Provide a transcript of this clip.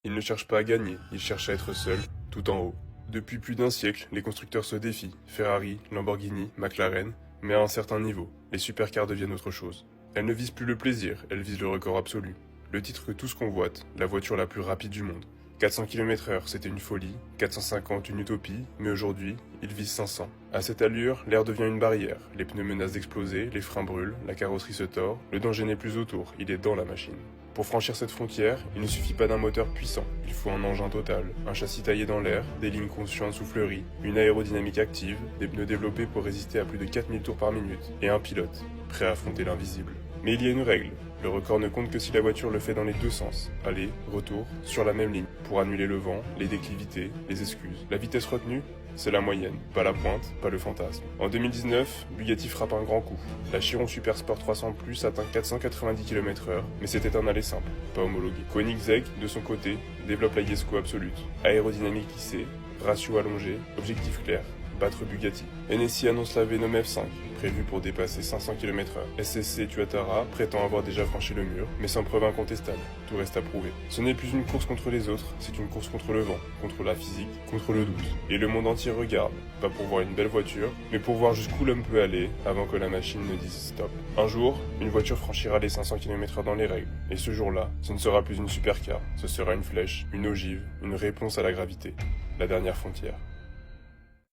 Il ne cherche pas à gagner, il cherche à être seul, tout en haut. Depuis plus d'un siècle, les constructeurs se défient, Ferrari, Lamborghini, McLaren, mais à un certain niveau, les supercars deviennent autre chose. Elles ne visent plus le plaisir, elles visent le record absolu. Le titre que tous convoitent, la voiture la plus rapide du monde. 400 km/h, c'était une folie, 450 une utopie, mais aujourd'hui, ils visent 500. À cette allure, l'air devient une barrière, les pneus menacent d'exploser, les freins brûlent, la carrosserie se tord, le danger n'est plus autour, il est dans la machine. Pour franchir cette frontière, il ne suffit pas d'un moteur puissant, il faut un engin total, un châssis taillé dans l'air, des lignes conçues en soufflerie, une aérodynamique active, des pneus développés pour résister à plus de 4000 tours par minute, et un pilote, prêt à affronter l'invisible. Mais il y a une règle, le record ne compte que si la voiture le fait dans les deux sens, aller, retour, sur la même ligne, pour annuler le vent, les déclivités, les excuses. La vitesse retenue, c'est la moyenne, pas la pointe, pas le fantasme. En 2019, Bugatti frappe un grand coup. La Chiron Super Sport 300 Plus atteint 490 km/h, mais c'était un aller simple, pas homologué. Koenigsegg, de son côté, développe la Jesko Absolute. Aérodynamique lissée, ratio allongé, objectif clair, battre Bugatti. NSI annonce la Venom F5, prévue pour dépasser 500 km/h. SSC Tuatara prétend avoir déjà franchi le mur, mais sans preuve incontestable. Tout reste à prouver. Ce n'est plus une course contre les autres, c'est une course contre le vent, contre la physique, contre le doute. Et le monde entier regarde, pas pour voir une belle voiture, mais pour voir jusqu'où l'homme peut aller avant que la machine ne dise stop. Un jour, une voiture franchira les 500 km/h dans les règles. Et ce jour-là, ce ne sera plus une supercar, ce sera une flèche, une ogive, une réponse à la gravité. La dernière frontière.